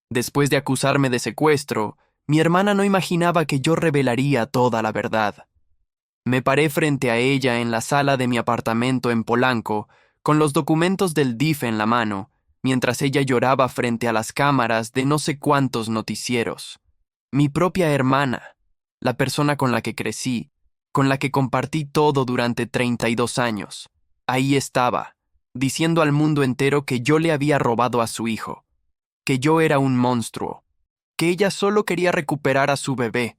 Después de acusarme de secuestro, mi hermana no imaginaba que yo revelaría toda la verdad. Me paré frente a ella en la sala de mi apartamento en Polanco, con los documentos del DIF en la mano, mientras ella lloraba frente a las cámaras de no sé cuántos noticieros. Mi propia hermana, la persona con la que crecí, con la que compartí todo durante 32 años, ahí estaba, diciendo al mundo entero que yo le había robado a su hijo, que yo era un monstruo, que ella solo quería recuperar a su bebé.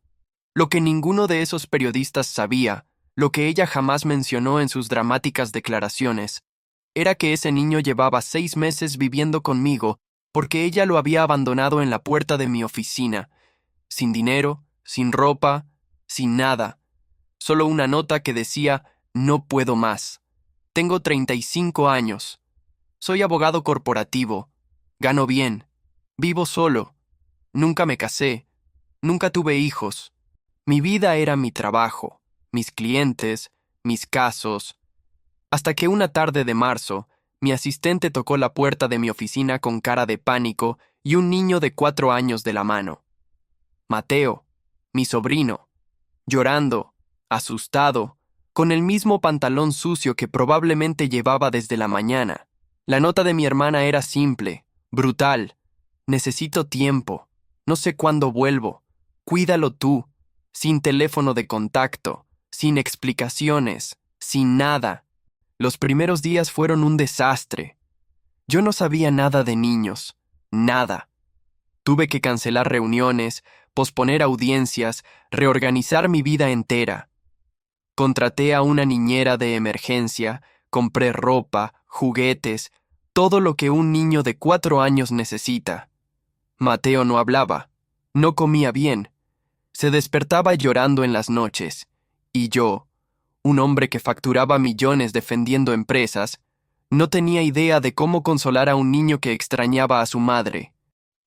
Lo que ninguno de esos periodistas sabía, lo que ella jamás mencionó en sus dramáticas declaraciones, era que ese niño llevaba 6 meses viviendo conmigo porque ella lo había abandonado en la puerta de mi oficina, sin dinero, sin ropa, sin nada. Solo una nota que decía, no puedo más. Tengo 35 años. Soy abogado corporativo. Gano bien. Vivo solo. Nunca me casé. Nunca tuve hijos. Mi vida era mi trabajo, mis clientes, mis casos. Hasta que una tarde de marzo, mi asistente tocó la puerta de mi oficina con cara de pánico y un niño de 4 años de la mano. Mateo, mi sobrino, llorando, asustado, con el mismo pantalón sucio que probablemente llevaba desde la mañana. La nota de mi hermana era simple, brutal. Necesito tiempo. No sé cuándo vuelvo. Cuídalo tú. Sin teléfono de contacto, sin explicaciones, sin nada. Los primeros días fueron un desastre. Yo no sabía nada de niños, nada. Tuve que cancelar reuniones, posponer audiencias, reorganizar mi vida entera. Contraté a una niñera de emergencia, compré ropa, juguetes, todo lo que un niño de 4 años necesita. Mateo no hablaba, no comía bien, se despertaba llorando en las noches, y yo, un hombre que facturaba millones defendiendo empresas, no tenía idea de cómo consolar a un niño que extrañaba a su madre,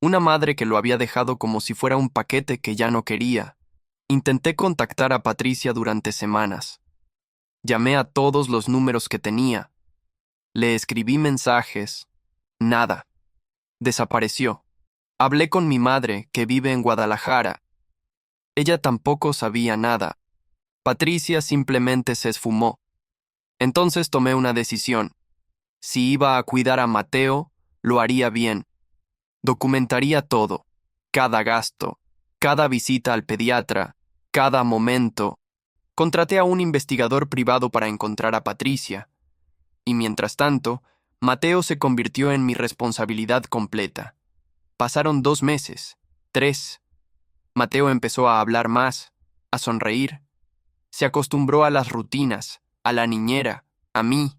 una madre que lo había dejado como si fuera un paquete que ya no quería. Intenté contactar a Patricia durante semanas. Llamé a todos los números que tenía. Le escribí mensajes. Nada. Desapareció. Hablé con mi madre, que vive en Guadalajara. Ella tampoco sabía nada. Patricia simplemente se esfumó. Entonces tomé una decisión. Si iba a cuidar a Mateo, lo haría bien. Documentaría todo, cada gasto, cada visita al pediatra, cada momento. Contraté a un investigador privado para encontrar a Patricia. Y mientras tanto, Mateo se convirtió en mi responsabilidad completa. Pasaron 2 meses, 3. Mateo empezó a hablar más, a sonreír. Se acostumbró a las rutinas, a la niñera, a mí.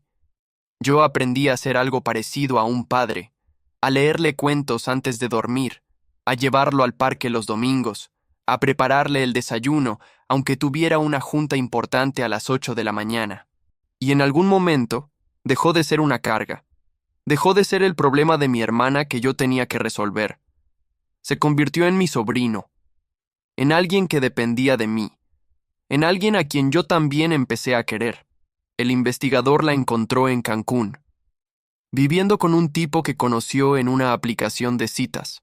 Yo aprendí a hacer algo parecido a un padre, a leerle cuentos antes de dormir, a llevarlo al parque los domingos, a prepararle el desayuno, aunque tuviera una junta importante a las 8 de la mañana. Y en algún momento, dejó de ser una carga. Dejó de ser el problema de mi hermana que yo tenía que resolver. Se convirtió en mi sobrino, en alguien que dependía de mí, en alguien a quien yo también empecé a querer. El investigador la encontró en Cancún, viviendo con un tipo que conoció en una aplicación de citas.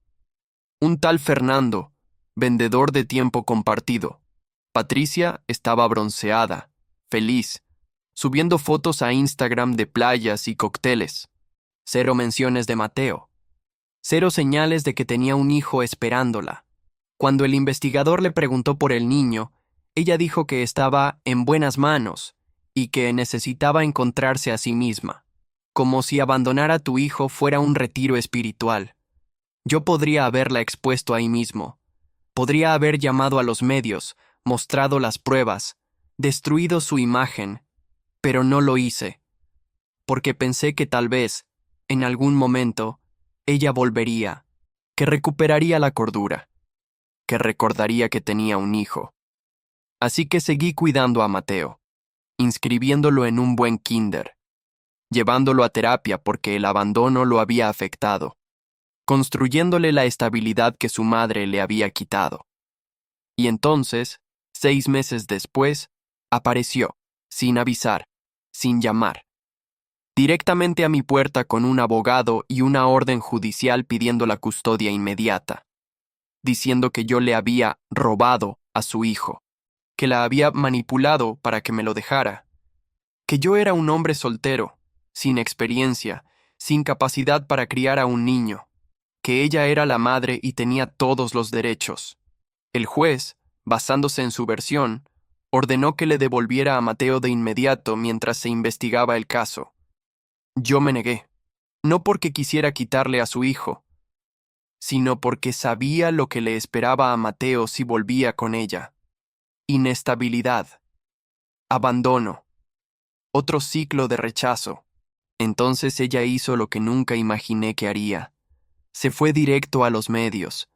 Un tal Fernando, vendedor de tiempo compartido. Patricia estaba bronceada, feliz, subiendo fotos a Instagram de playas y cócteles. Cero menciones de Mateo. Cero señales de que tenía un hijo esperándola. Cuando el investigador le preguntó por el niño, ella dijo que estaba en buenas manos y que necesitaba encontrarse a sí misma, como si abandonar a tu hijo fuera un retiro espiritual. Yo podría haberla expuesto ahí mismo. Podría haber llamado a los medios, mostrado las pruebas, destruido su imagen, pero no lo hice, porque pensé que tal vez, en algún momento, ella volvería, que recuperaría la cordura, que recordaría que tenía un hijo. Así que seguí cuidando a Mateo, inscribiéndolo en un buen kinder, llevándolo a terapia porque el abandono lo había afectado, construyéndole la estabilidad que su madre le había quitado. Y entonces, 6 meses después, apareció, sin avisar, sin llamar. directamente a mi puerta con un abogado y una orden judicial pidiendo la custodia inmediata, diciendo que yo le había robado a su hijo, que la había manipulado para que me lo dejara, que yo era un hombre soltero, sin experiencia, sin capacidad para criar a un niño, que ella era la madre y tenía todos los derechos. El juez, basándose en su versión, ordenó que le devolviera a Mateo de inmediato mientras se investigaba el caso. Yo me negué, no porque quisiera quitarle a su hijo, sino porque sabía lo que le esperaba a Mateo si volvía con ella. Inestabilidad, abandono, otro ciclo de rechazo. Entonces ella hizo lo que nunca imaginé que haría. Se fue directo a los medios,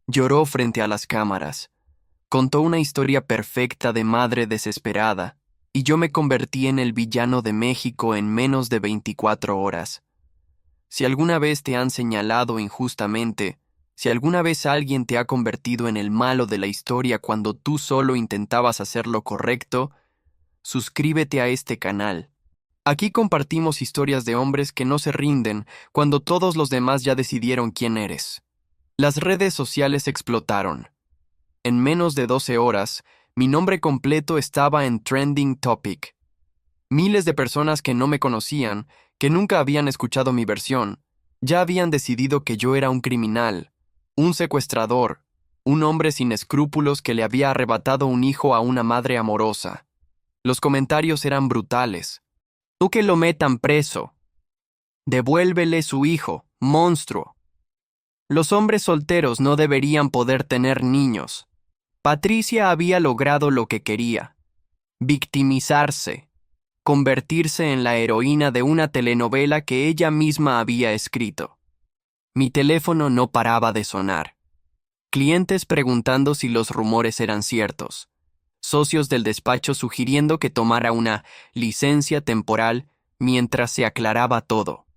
lloró frente a las cámaras, contó una historia perfecta de madre desesperada, y yo me convertí en el villano de México en menos de 24 horas. Si alguna vez te han señalado injustamente, si alguna vez alguien te ha convertido en el malo de la historia cuando tú solo intentabas hacer lo correcto, suscríbete a este canal. Aquí compartimos historias de hombres que no se rinden cuando todos los demás ya decidieron quién eres. Las redes sociales explotaron. En menos de 12 horas, mi nombre completo estaba en Trending Topic. Miles de personas que no me conocían, que nunca habían escuchado mi versión, ya habían decidido que yo era un criminal, un secuestrador, un hombre sin escrúpulos que le había arrebatado un hijo a una madre amorosa. Los comentarios eran brutales. Tú que lo metan preso. Devuélvele su hijo, monstruo. Los hombres solteros no deberían poder tener niños. Patricia había logrado lo que quería: victimizarse, convertirse en la heroína de una telenovela que ella misma había escrito. Mi teléfono no paraba de sonar. Clientes preguntando si los rumores eran ciertos. Socios del despacho sugiriendo que tomara una licencia temporal mientras se aclaraba todo.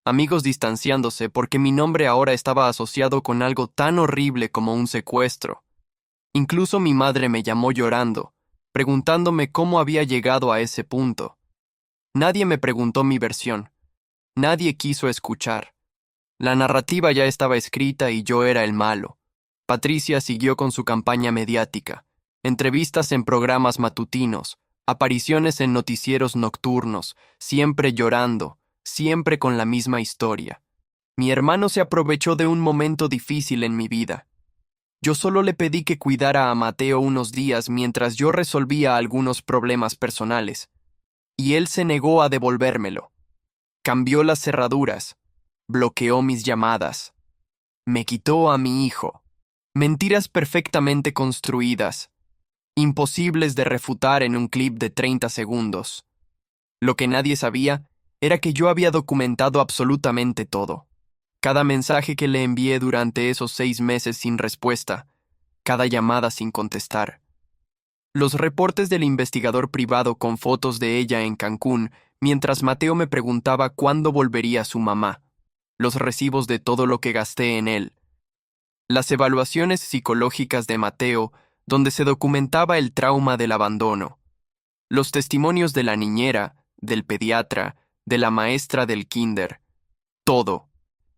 Amigos distanciándose porque mi nombre ahora estaba asociado con algo tan horrible como un secuestro. Incluso mi madre me llamó llorando, preguntándome cómo había llegado a ese punto. Nadie me preguntó mi versión. Nadie quiso escuchar. La narrativa ya estaba escrita y yo era el malo. Patricia siguió con su campaña mediática. Entrevistas en programas matutinos, apariciones en noticieros nocturnos, siempre llorando, siempre con la misma historia. Mi hermano se aprovechó de un momento difícil en mi vida. Yo solo le pedí que cuidara a Mateo unos días mientras yo resolvía algunos problemas personales, y él se negó a devolvérmelo. Cambió las cerraduras, bloqueó mis llamadas, me quitó a mi hijo. Mentiras perfectamente construidas, imposibles de refutar en un clip de 30 segundos. Lo que nadie sabía era que yo había documentado absolutamente todo. Cada mensaje que le envié durante esos 6 meses sin respuesta, cada llamada sin contestar. Los reportes del investigador privado con fotos de ella en Cancún mientras Mateo me preguntaba cuándo volvería su mamá. Los recibos de todo lo que gasté en él. Las evaluaciones psicológicas de Mateo, donde se documentaba el trauma del abandono. Los testimonios de la niñera, del pediatra, de la maestra del kinder. Todo.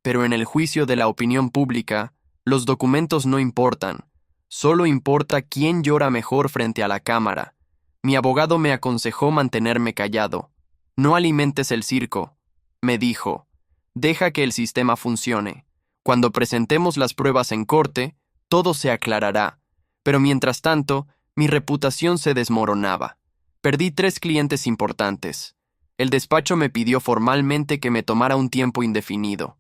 Pero en el juicio de la opinión pública, los documentos no importan. Solo importa quién llora mejor frente a la cámara. Mi abogado me aconsejó mantenerme callado. No alimentes el circo, me dijo. Deja que el sistema funcione. Cuando presentemos las pruebas en corte, todo se aclarará. Pero mientras tanto, mi reputación se desmoronaba. Perdí 3 clientes importantes. El despacho me pidió formalmente que me tomara un tiempo indefinido.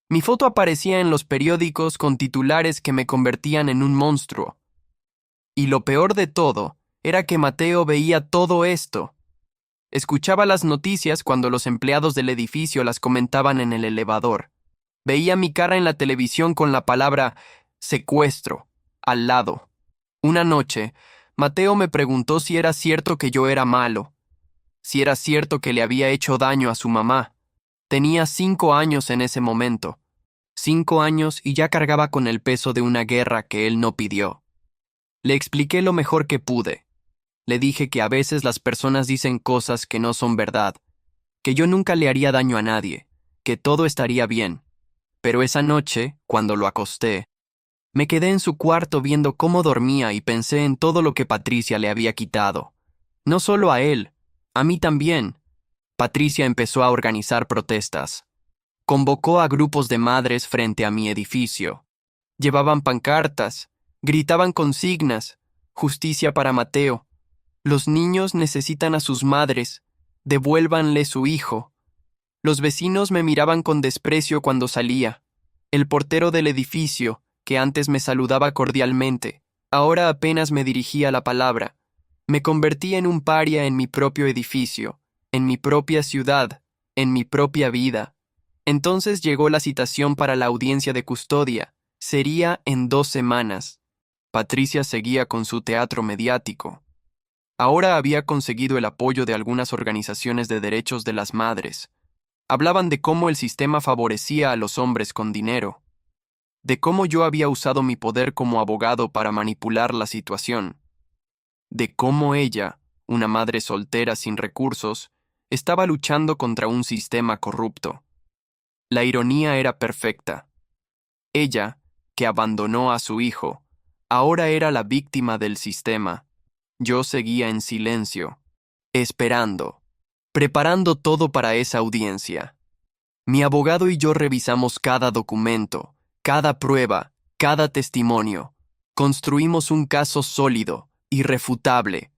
Mi foto aparecía en los periódicos con titulares que me convertían en un monstruo. Y lo peor de todo era que Mateo veía todo esto. Escuchaba las noticias cuando los empleados del edificio las comentaban en el elevador. Veía mi cara en la televisión con la palabra secuestro al lado. Una noche, Mateo me preguntó si era cierto que yo era malo, si era cierto que le había hecho daño a su mamá. Tenía 5 años en ese momento. 5 años y ya cargaba con el peso de una guerra que él no pidió. Le expliqué lo mejor que pude. Le dije que a veces las personas dicen cosas que no son verdad, que yo nunca le haría daño a nadie, que todo estaría bien. Pero esa noche, cuando lo acosté, me quedé en su cuarto viendo cómo dormía y pensé en todo lo que Patricia le había quitado. No solo a él, a mí también. Patricia empezó a organizar protestas. Convocó a grupos de madres frente a mi edificio. Llevaban pancartas, gritaban consignas, justicia para Mateo. Los niños necesitan a sus madres, devuélvanle su hijo. Los vecinos me miraban con desprecio cuando salía. El portero del edificio, que antes me saludaba cordialmente, ahora apenas me dirigía la palabra. Me convertí en un paria en mi propio edificio, en mi propia ciudad, en mi propia vida. Entonces llegó la citación para la audiencia de custodia. Sería en 2 semanas. Patricia seguía con su teatro mediático. Ahora había conseguido el apoyo de algunas organizaciones de derechos de las madres. Hablaban de cómo el sistema favorecía a los hombres con dinero, de cómo yo había usado mi poder como abogado para manipular la situación, de cómo ella, una madre soltera sin recursos, estaba luchando contra un sistema corrupto. La ironía era perfecta. Ella, que abandonó a su hijo, ahora era la víctima del sistema. Yo seguía en silencio, esperando, preparando todo para esa audiencia. Mi abogado y yo revisamos cada documento, cada prueba, cada testimonio. Construimos un caso sólido, irrefutable.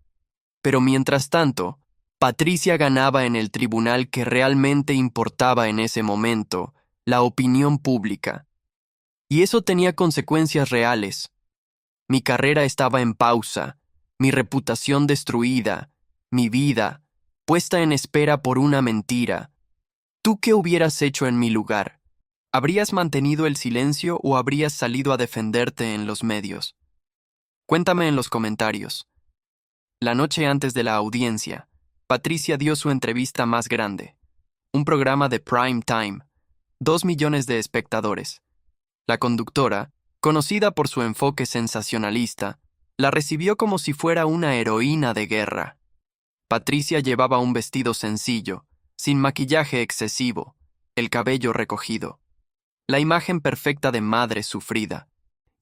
Pero mientras tanto, Patricia ganaba en el tribunal que realmente importaba en ese momento, la opinión pública. Y eso tenía consecuencias reales. Mi carrera estaba en pausa, mi reputación destruida, mi vida, puesta en espera por una mentira. ¿Tú qué hubieras hecho en mi lugar? ¿Habrías mantenido el silencio o habrías salido a defenderte en los medios? Cuéntame en los comentarios. La noche antes de la audiencia, Patricia dio su entrevista más grande. Un programa de prime time, 2 millones de espectadores. La conductora, conocida por su enfoque sensacionalista, la recibió como si fuera una heroína de guerra. Patricia llevaba un vestido sencillo, sin maquillaje excesivo, el cabello recogido. La imagen perfecta de madre sufrida.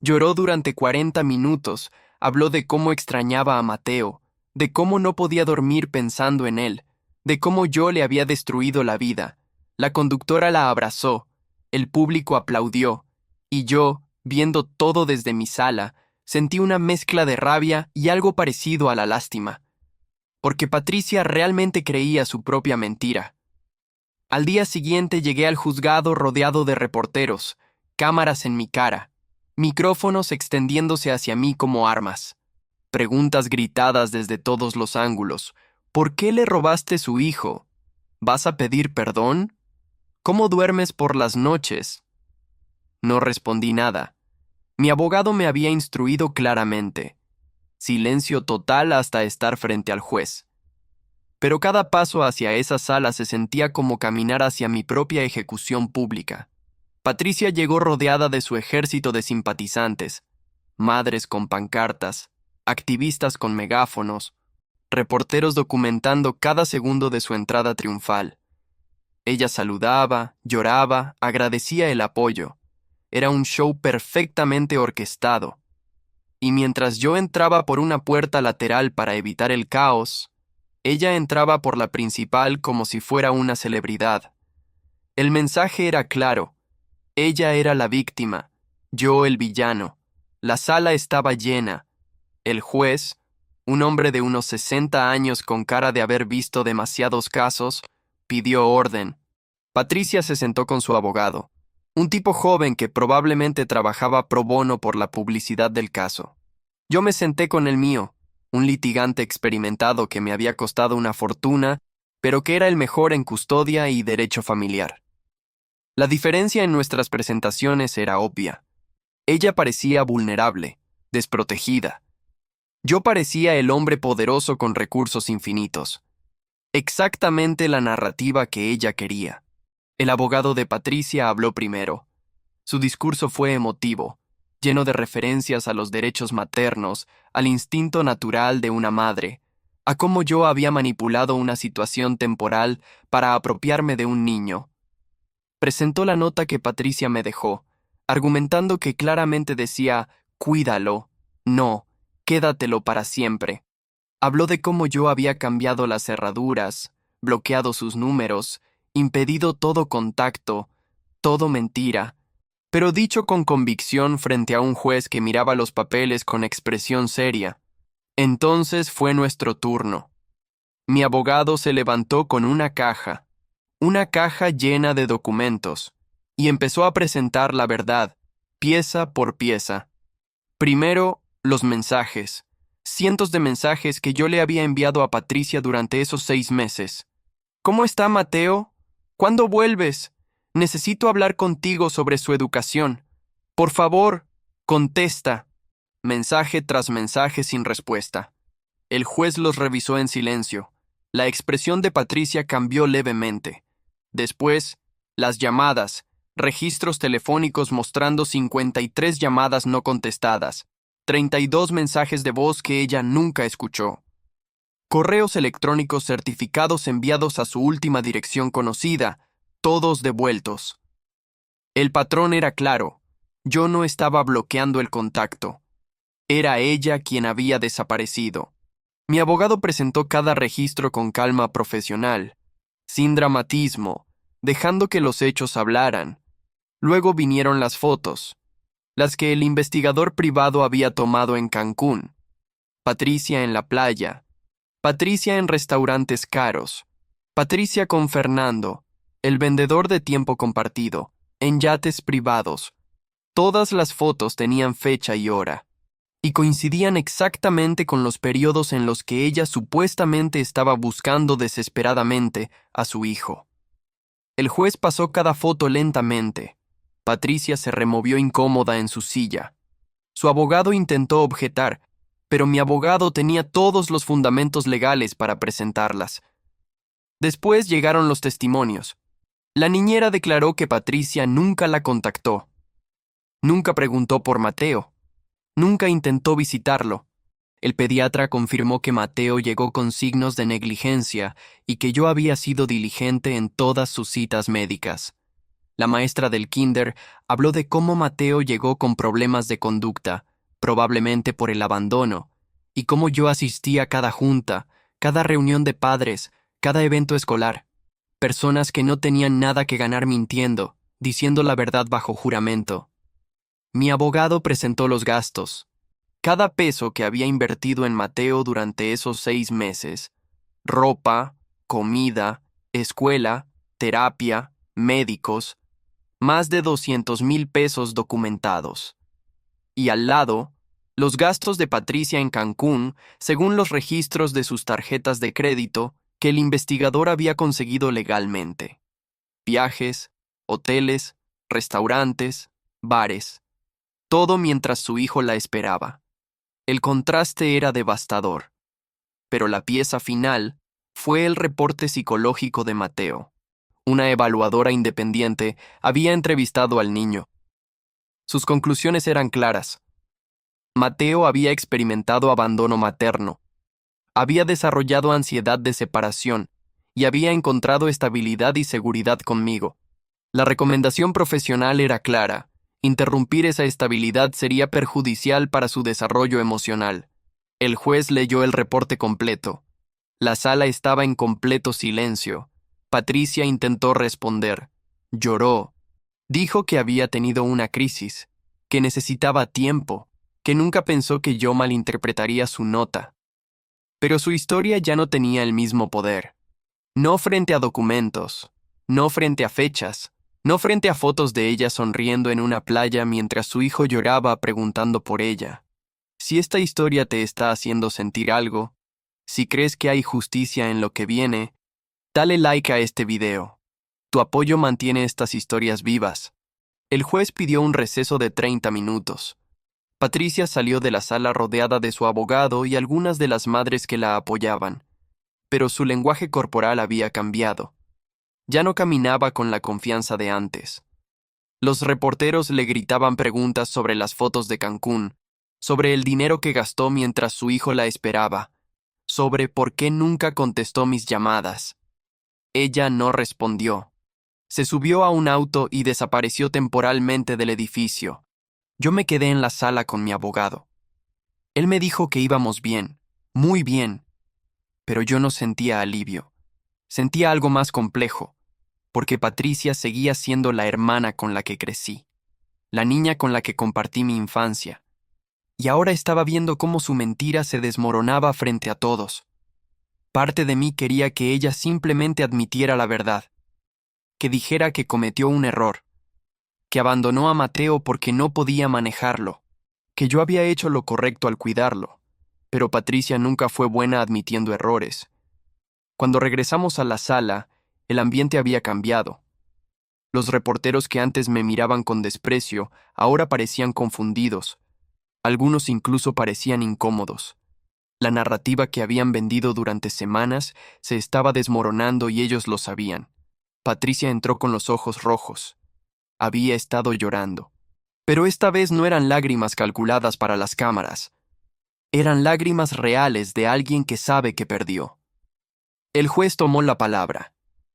Lloró durante 40 minutos, habló de cómo extrañaba a Mateo, de cómo no podía dormir pensando en él, de cómo yo le había destruido la vida. La conductora la abrazó, el público aplaudió, y yo, viendo todo desde mi sala, sentí una mezcla de rabia y algo parecido a la lástima, porque Patricia realmente creía su propia mentira. Al día siguiente llegué al juzgado rodeado de reporteros, cámaras en mi cara, micrófonos extendiéndose hacia mí como armas, preguntas gritadas desde todos los ángulos. ¿Por qué le robaste su hijo? ¿Vas a pedir perdón? ¿Cómo duermes por las noches? No respondí nada. Mi abogado me había instruido claramente. Silencio total hasta estar frente al juez. Pero cada paso hacia esa sala se sentía como caminar hacia mi propia ejecución pública. Patricia llegó rodeada de su ejército de simpatizantes, madres con pancartas, activistas con megáfonos, reporteros documentando cada segundo de su entrada triunfal. Ella saludaba, lloraba, agradecía el apoyo. Era un show perfectamente orquestado. Y mientras yo entraba por una puerta lateral para evitar el caos, ella entraba por la principal como si fuera una celebridad. El mensaje era claro. Ella era la víctima, yo el villano. La sala estaba llena. El juez, un hombre de unos 60 años con cara de haber visto demasiados casos, pidió orden. Patricia se sentó con su abogado, un tipo joven que probablemente trabajaba pro bono por la publicidad del caso. Yo me senté con el mío, un litigante experimentado que me había costado una fortuna, pero que era el mejor en custodia y derecho familiar. La diferencia en nuestras presentaciones era obvia. Ella parecía vulnerable, desprotegida. Yo parecía el hombre poderoso con recursos infinitos. Exactamente la narrativa que ella quería. El abogado de Patricia habló primero. Su discurso fue emotivo, lleno de referencias a los derechos maternos, al instinto natural de una madre, a cómo yo había manipulado una situación temporal para apropiarme de un niño. Presentó la nota que Patricia me dejó, argumentando que claramente decía, cuídalo, no, quédatelo para siempre. Habló de cómo yo había cambiado las cerraduras, bloqueado sus números, impedido todo contacto, todo mentira, pero dicho con convicción frente a un juez que miraba los papeles con expresión seria. Entonces fue nuestro turno. Mi abogado se levantó con una caja llena de documentos, y empezó a presentar la verdad, pieza por pieza. Primero, los mensajes. Cientos de mensajes que yo le había enviado a Patricia durante esos 6 meses. ¿Cómo está Mateo? ¿Cuándo vuelves? Necesito hablar contigo sobre su educación. Por favor, contesta. Mensaje tras mensaje sin respuesta. El juez los revisó en silencio. La expresión de Patricia cambió levemente. Después, las llamadas, registros telefónicos mostrando 53 llamadas no contestadas, 32 mensajes de voz que ella nunca escuchó. Correos electrónicos certificados enviados a su última dirección conocida, todos devueltos. El patrón era claro. Yo no estaba bloqueando el contacto. Era ella quien había desaparecido. Mi abogado presentó cada registro con calma profesional, sin dramatismo, dejando que los hechos hablaran. Luego vinieron las fotos, las que el investigador privado había tomado en Cancún. Patricia en la playa, Patricia en restaurantes caros, Patricia con Fernando, el vendedor de tiempo compartido, en yates privados. Todas las fotos tenían fecha y hora, y coincidían exactamente con los periodos en los que ella supuestamente estaba buscando desesperadamente a su hijo. El juez pasó cada foto lentamente. Patricia se removió incómoda en su silla. Su abogado intentó objetar, pero mi abogado tenía todos los fundamentos legales para presentarlas. Después llegaron los testimonios. La niñera declaró que Patricia nunca la contactó. Nunca preguntó por Mateo. Nunca intentó visitarlo. El pediatra confirmó que Mateo llegó con signos de negligencia y que yo había sido diligente en todas sus citas médicas. La maestra del kinder habló de cómo Mateo llegó con problemas de conducta, probablemente por el abandono, y cómo yo asistía a cada junta, cada reunión de padres, cada evento escolar. Personas que no tenían nada que ganar mintiendo, diciendo la verdad bajo juramento. Mi abogado presentó los gastos. Cada peso que había invertido en Mateo durante esos 6 meses. Ropa, comida, escuela, terapia, médicos. Más de 200,000 pesos documentados. Y al lado, los gastos de Patricia en Cancún, según los registros de sus tarjetas de crédito que el investigador había conseguido legalmente. Viajes, hoteles, restaurantes, bares. Todo mientras su hijo la esperaba. El contraste era devastador. Pero la pieza final fue el reporte psicológico de Mateo. Una evaluadora independiente había entrevistado al niño. Sus conclusiones eran claras. Mateo había experimentado abandono materno, había desarrollado ansiedad de separación y había encontrado estabilidad y seguridad conmigo. La recomendación profesional era clara. Interrumpir esa estabilidad sería perjudicial para su desarrollo emocional. El juez leyó el reporte completo. La sala estaba en completo silencio. Patricia intentó responder. Lloró. Dijo que había tenido una crisis, que necesitaba tiempo, que nunca pensó que yo malinterpretaría su nota. Pero su historia ya no tenía el mismo poder. No frente a documentos, no frente a fechas, no frente a fotos de ella sonriendo en una playa mientras su hijo lloraba preguntando por ella. Si esta historia te está haciendo sentir algo, si crees que hay justicia en lo que viene, dale like a este video. Tu apoyo mantiene estas historias vivas. El juez pidió un receso de 30 minutos. Patricia salió de la sala rodeada de su abogado y algunas de las madres que la apoyaban, pero su lenguaje corporal había cambiado. Ya no caminaba con la confianza de antes. Los reporteros le gritaban preguntas sobre las fotos de Cancún, sobre el dinero que gastó mientras su hijo la esperaba, sobre por qué nunca contestó mis llamadas. Ella no respondió. Se subió a un auto y desapareció temporalmente del edificio. Yo me quedé en la sala con mi abogado. Él me dijo que íbamos bien, muy bien, pero yo no sentía alivio. Sentía algo más complejo, porque Patricia seguía siendo la hermana con la que crecí, la niña con la que compartí mi infancia, y ahora estaba viendo cómo su mentira se desmoronaba frente a todos. Parte de mí quería que ella simplemente admitiera la verdad, que dijera que cometió un error, que abandonó a Mateo porque no podía manejarlo, que yo había hecho lo correcto al cuidarlo, pero Patricia nunca fue buena admitiendo errores. Cuando regresamos a la sala, el ambiente había cambiado. Los reporteros que antes me miraban con desprecio ahora parecían confundidos. Algunos incluso parecían incómodos. La narrativa que habían vendido durante semanas se estaba desmoronando y ellos lo sabían. Patricia entró con los ojos rojos. Había estado llorando. Pero esta vez no eran lágrimas calculadas para las cámaras. Eran lágrimas reales de alguien que sabe que perdió. El juez tomó la palabra.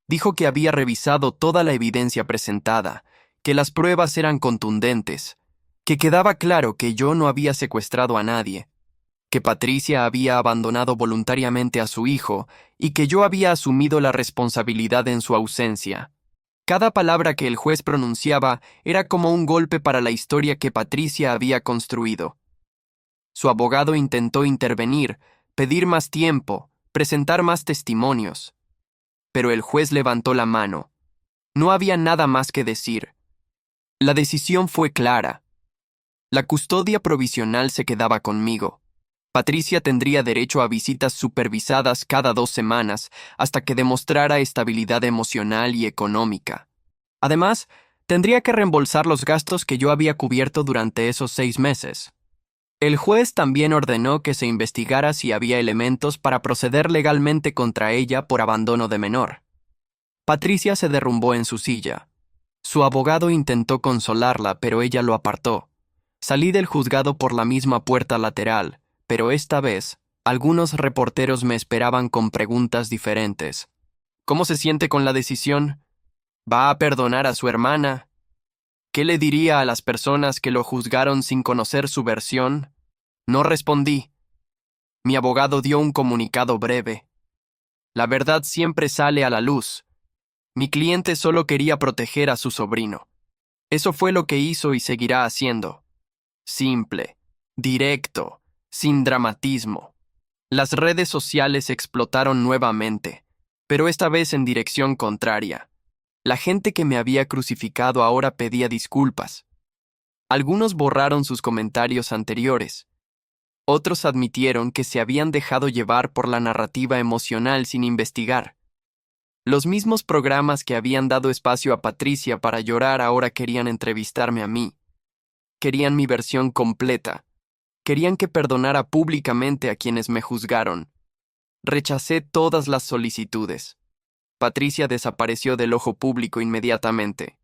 Dijo que había revisado toda la evidencia presentada, que las pruebas eran contundentes, que quedaba claro que yo no había secuestrado a nadie, que Patricia había abandonado voluntariamente a su hijo y que yo había asumido la responsabilidad en su ausencia. Cada palabra que el juez pronunciaba era como un golpe para la historia que Patricia había construido. Su abogado intentó intervenir, pedir más tiempo, presentar más testimonios. Pero el juez levantó la mano. No había nada más que decir. La decisión fue clara. La custodia provisional se quedaba conmigo. Patricia tendría derecho a visitas supervisadas cada 2 semanas hasta que demostrara estabilidad emocional y económica. Además, tendría que reembolsar los gastos que yo había cubierto durante esos 6 meses. El juez también ordenó que se investigara si había elementos para proceder legalmente contra ella por abandono de menor. Patricia se derrumbó en su silla. Su abogado intentó consolarla, pero ella lo apartó. Salí del juzgado por la misma puerta lateral, pero esta vez, algunos reporteros me esperaban con preguntas diferentes. ¿Cómo se siente con la decisión? ¿Va a perdonar a su hermana? ¿Qué le diría a las personas que lo juzgaron sin conocer su versión? No respondí. Mi abogado dio un comunicado breve. La verdad siempre sale a la luz. Mi cliente solo quería proteger a su sobrino. Eso fue lo que hizo y seguirá haciendo. Simple, directo, sin dramatismo. Las redes sociales explotaron nuevamente, pero esta vez en dirección contraria. La gente que me había crucificado ahora pedía disculpas. Algunos borraron sus comentarios anteriores. Otros admitieron que se habían dejado llevar por la narrativa emocional sin investigar. Los mismos programas que habían dado espacio a Patricia para llorar ahora querían entrevistarme a mí. Querían mi versión completa. Querían que perdonara públicamente a quienes me juzgaron. Rechacé todas las solicitudes. Patricia desapareció del ojo público inmediatamente.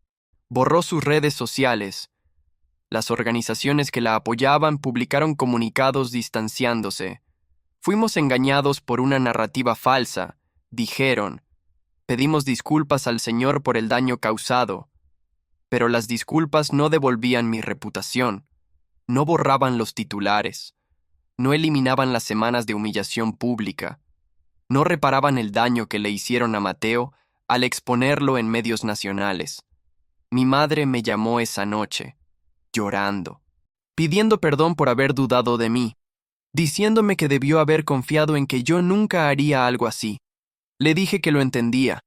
Borró sus redes sociales. Las organizaciones que la apoyaban publicaron comunicados distanciándose. Fuimos engañados por una narrativa falsa, dijeron. Pedimos disculpas al Señor por el daño causado. Pero las disculpas no devolvían mi reputación. No borraban los titulares. No eliminaban las semanas de humillación pública. No reparaban el daño que le hicieron a Mateo al exponerlo en medios nacionales. Mi madre me llamó esa noche, llorando, pidiendo perdón por haber dudado de mí, diciéndome que debió haber confiado en que yo nunca haría algo así. Le dije que lo entendía,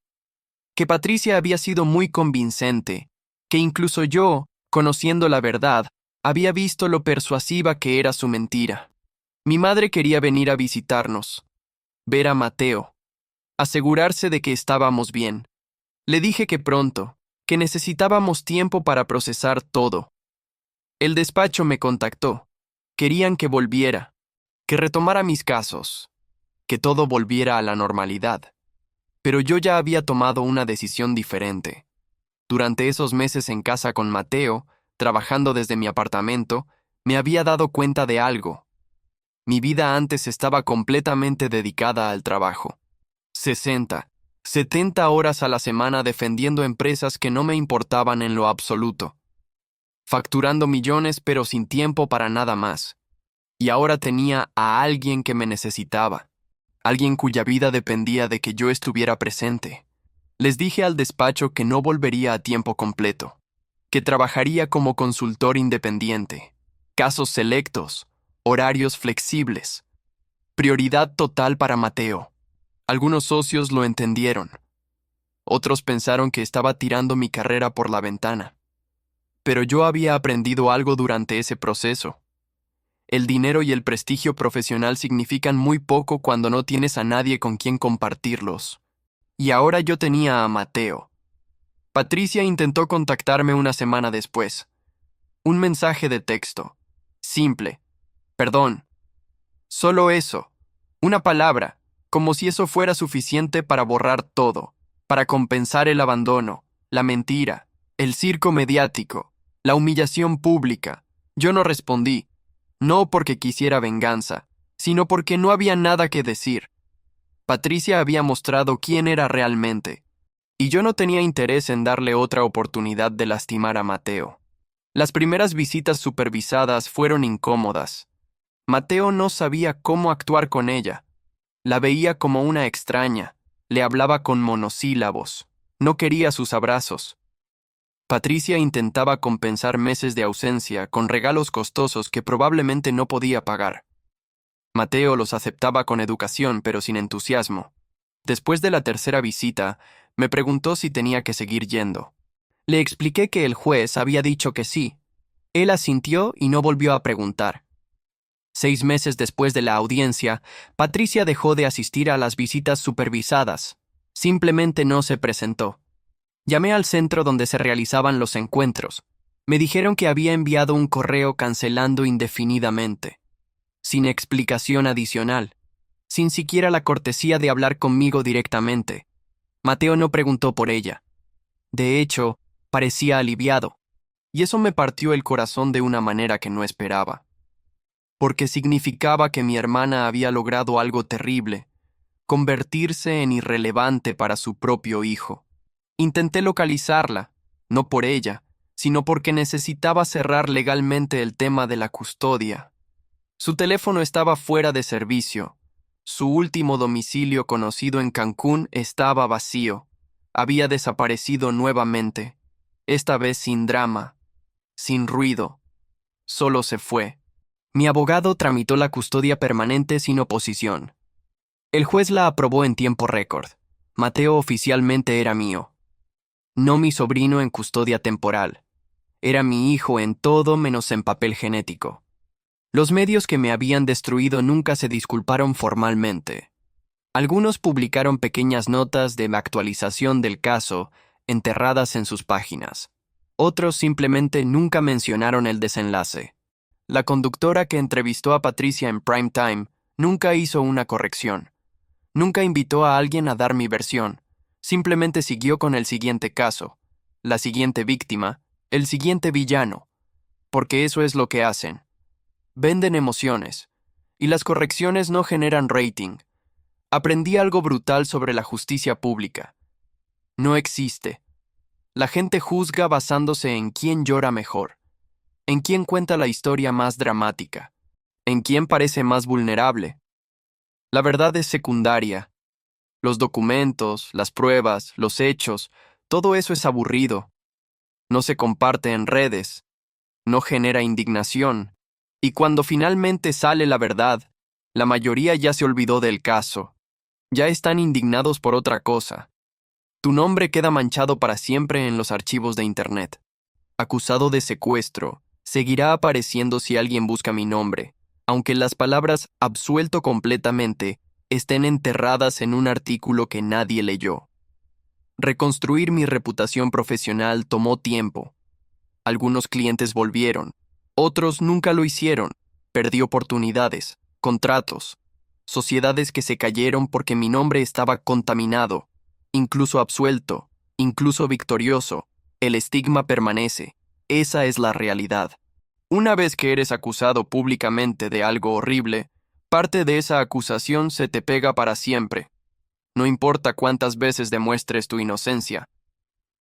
que Patricia había sido muy convincente, que incluso yo, conociendo la verdad, había visto lo persuasiva que era su mentira. Mi madre quería venir a visitarnos, ver a Mateo, asegurarse de que estábamos bien. Le dije que pronto, que necesitábamos tiempo para procesar todo. El despacho me contactó. Querían que volviera, que retomara mis casos, que todo volviera a la normalidad. Pero yo ya había tomado una decisión diferente. Durante esos meses en casa con Mateo, trabajando desde mi apartamento, me había dado cuenta de algo. Mi vida antes estaba completamente dedicada al trabajo. 60, 70 horas a la semana defendiendo empresas que no me importaban en lo absoluto. Facturando millones pero sin tiempo para nada más. Y ahora tenía a alguien que me necesitaba. Alguien cuya vida dependía de que yo estuviera presente. Les dije al despacho que no volvería a tiempo completo, que trabajaría como consultor independiente, casos selectos, horarios flexibles, prioridad total para Mateo. Algunos socios lo entendieron. Otros pensaron que estaba tirando mi carrera por la ventana. Pero yo había aprendido algo durante ese proceso. El dinero y el prestigio profesional significan muy poco cuando no tienes a nadie con quien compartirlos. Y ahora yo tenía a Mateo. Patricia intentó contactarme una semana después. Un mensaje de texto. Simple. Perdón. Solo eso. Una palabra. Como si eso fuera suficiente para borrar todo. Para compensar el abandono, la mentira, el circo mediático, la humillación pública. Yo no respondí. No porque quisiera venganza, sino porque no había nada que decir. Patricia había mostrado quién era realmente, y yo no tenía interés en darle otra oportunidad de lastimar a Mateo. Las primeras visitas supervisadas fueron incómodas. Mateo no sabía cómo actuar con ella. La veía como una extraña, le hablaba con monosílabos, no quería sus abrazos. Patricia intentaba compensar meses de ausencia con regalos costosos que probablemente no podía pagar. Mateo los aceptaba con educación pero sin entusiasmo. Después de la tercera visita, me preguntó si tenía que seguir yendo. Le expliqué que el juez había dicho que sí. Él asintió y no volvió a preguntar. 6 meses después de la audiencia, Patricia dejó de asistir a las visitas supervisadas. Simplemente no se presentó. Llamé al centro donde se realizaban los encuentros. Me dijeron que había enviado un correo cancelando indefinidamente, sin explicación adicional, sin siquiera la cortesía de hablar conmigo directamente. Mateo no preguntó por ella. De hecho, parecía aliviado, y eso me partió el corazón de una manera que no esperaba. Porque significaba que mi hermana había logrado algo terrible, convertirse en irrelevante para su propio hijo. Intenté localizarla, no por ella, sino porque necesitaba cerrar legalmente el tema de la custodia. Su teléfono estaba fuera de servicio. Su último domicilio conocido en Cancún estaba vacío. Había desaparecido nuevamente, esta vez sin drama, sin ruido. Solo se fue. Mi abogado tramitó la custodia permanente sin oposición. El juez la aprobó en tiempo récord. Mateo oficialmente era mío. No mi sobrino en custodia temporal. Era mi hijo en todo menos en papel genético. Los medios que me habían destruido nunca se disculparon formalmente. Algunos publicaron pequeñas notas de actualización del caso enterradas en sus páginas. Otros simplemente nunca mencionaron el desenlace. La conductora que entrevistó a Patricia en prime time nunca hizo una corrección. Nunca invitó a alguien a dar mi versión. Simplemente siguió con el siguiente caso, la siguiente víctima, el siguiente villano. Porque eso es lo que hacen. Venden emociones. Y las correcciones no generan rating. Aprendí algo brutal sobre la justicia pública. No existe. La gente juzga basándose en quién llora mejor, en quién cuenta la historia más dramática, en quién parece más vulnerable. La verdad es secundaria. Los documentos, las pruebas, los hechos, todo eso es aburrido. No se comparte en redes, no genera indignación. Y cuando finalmente sale la verdad, la mayoría ya se olvidó del caso. Ya están indignados por otra cosa. Tu nombre queda manchado para siempre en los archivos de Internet. Acusado de secuestro, seguirá apareciendo si alguien busca mi nombre, aunque las palabras absuelto completamente estén enterradas en un artículo que nadie leyó. Reconstruir mi reputación profesional tomó tiempo. Algunos clientes volvieron, otros nunca lo hicieron. Perdí oportunidades, contratos, sociedades que se cayeron porque mi nombre estaba contaminado, incluso absuelto, incluso victorioso. El estigma permanece. Esa es la realidad. Una vez que eres acusado públicamente de algo horrible, Parte de esa acusación se te pega para siempre, no importa cuántas veces demuestres tu inocencia.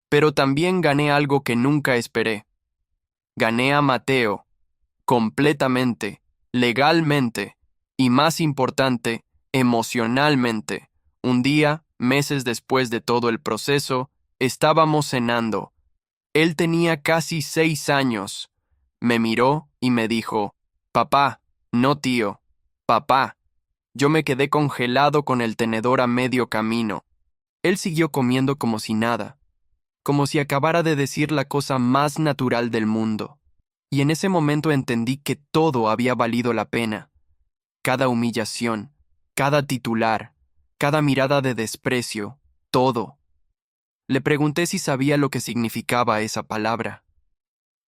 Pero también gané algo que nunca esperé. Gané a Mateo, completamente, legalmente, y más importante, emocionalmente. Un día, meses después de todo el proceso, estábamos cenando. Él tenía casi 6 años. Me miró y me dijo, papá, no tío, papá. Yo me quedé congelado con el tenedor a medio camino. Él siguió comiendo como si nada, como si acabara de decir la cosa más natural del mundo. Y en ese momento entendí que todo había valido la pena. Cada humillación, cada titular, cada mirada de desprecio, todo. Le pregunté si sabía lo que significaba esa palabra.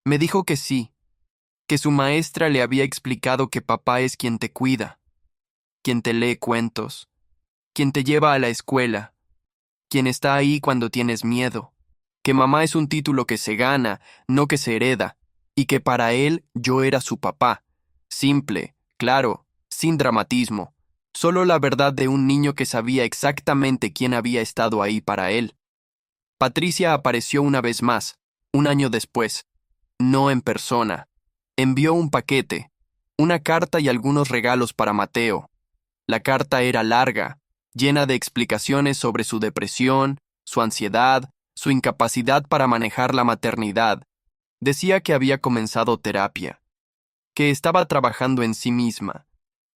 Me dijo que sí, que su maestra le había explicado que papá es quien te cuida, quien te lee cuentos, quien te lleva a la escuela, quien está ahí cuando tienes miedo, que mamá es un título que se gana, no que se hereda, y que para él yo era su papá, simple, claro, sin dramatismo, solo la verdad de un niño que sabía exactamente quién había estado ahí para él. Patricia apareció una vez más, un año después, no en persona. Envió un paquete, una carta y algunos regalos para Mateo. La carta era larga, llena de explicaciones sobre su depresión, su ansiedad, su incapacidad para manejar la maternidad. Decía que había comenzado terapia, que estaba trabajando en sí misma,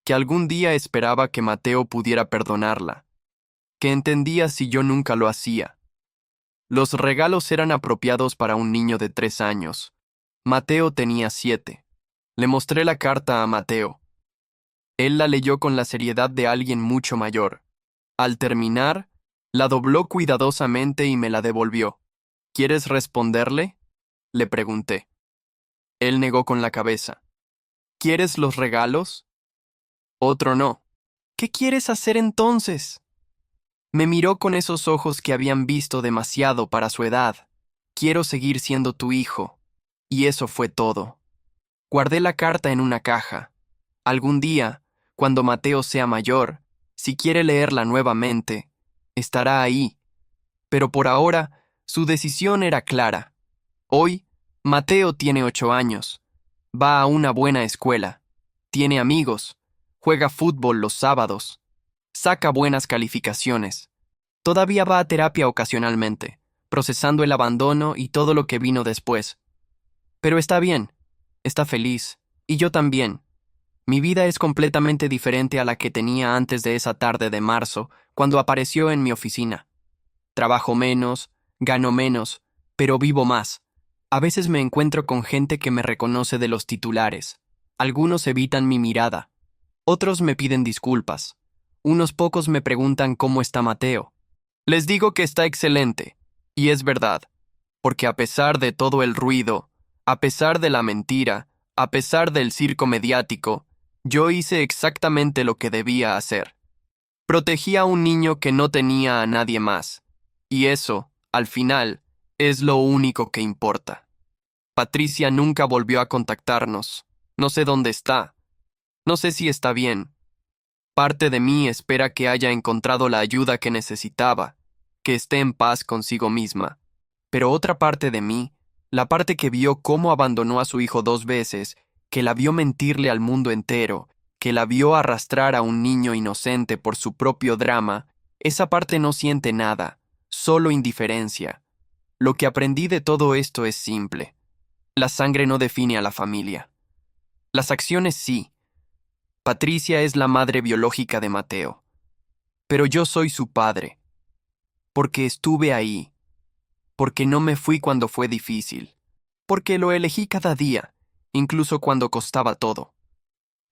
que algún día esperaba que Mateo pudiera perdonarla, que entendía si yo nunca lo hacía. Los regalos eran apropiados para un niño de 3 años. Mateo tenía 7. Le mostré la carta a Mateo. Él la leyó con la seriedad de alguien mucho mayor. Al terminar, la dobló cuidadosamente y me la devolvió. ¿Quieres responderle?, le pregunté. Él negó con la cabeza. ¿Quieres los regalos? Otro no. ¿Qué quieres hacer entonces? Me miró con esos ojos que habían visto demasiado para su edad. Quiero seguir siendo tu hijo. Y eso fue todo. Guardé la carta en una caja. Algún día, cuando Mateo sea mayor, si quiere leerla nuevamente, estará ahí. Pero por ahora, su decisión era clara. Hoy, Mateo tiene 8 años. Va a una buena escuela. Tiene amigos. Juega fútbol los sábados. Saca buenas calificaciones. Todavía va a terapia ocasionalmente, procesando el abandono y todo lo que vino después. Pero está bien, está feliz, y yo también. Mi vida es completamente diferente a la que tenía antes de esa tarde de marzo, cuando apareció en mi oficina. Trabajo menos, gano menos, pero vivo más. A veces me encuentro con gente que me reconoce de los titulares. Algunos evitan mi mirada. Otros me piden disculpas. Unos pocos me preguntan cómo está Mateo. Les digo que está excelente, y es verdad, porque a pesar de todo el ruido, a pesar de la mentira, a pesar del circo mediático, yo hice exactamente lo que debía hacer. Protegí a un niño que no tenía a nadie más, y eso, al final, es lo único que importa. Patricia nunca volvió a contactarnos. No sé dónde está. No sé si está bien. Parte de mí espera que haya encontrado la ayuda que necesitaba, que esté en paz consigo misma. Pero otra parte de mí, la parte que vio cómo abandonó a su hijo 2 veces, que la vio mentirle al mundo entero, que la vio arrastrar a un niño inocente por su propio drama, esa parte no siente nada, solo indiferencia. Lo que aprendí de todo esto es simple. La sangre no define a la familia. Las acciones sí. Patricia es la madre biológica de Mateo. Pero yo soy su padre. Porque estuve ahí. Porque no me fui cuando fue difícil. Porque lo elegí cada día, incluso cuando costaba todo.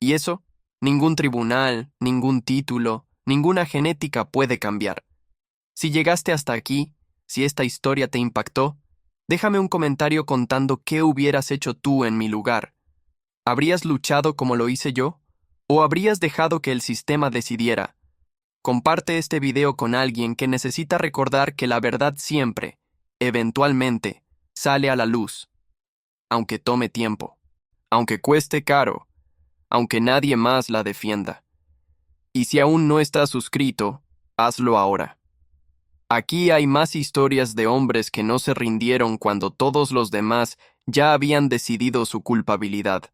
Y eso, ningún tribunal, ningún título, ninguna genética puede cambiar. Si llegaste hasta aquí, si esta historia te impactó, déjame un comentario contando qué hubieras hecho tú en mi lugar. ¿Habrías luchado como lo hice yo? ¿O habrías dejado que el sistema decidiera? Comparte este video con alguien que necesita recordar que la verdad siempre, eventualmente, sale a la luz, aunque tome tiempo, aunque cueste caro, aunque nadie más la defienda. Y si aún no estás suscrito, hazlo ahora. Aquí hay más historias de hombres que no se rindieron cuando todos los demás ya habían decidido su culpabilidad.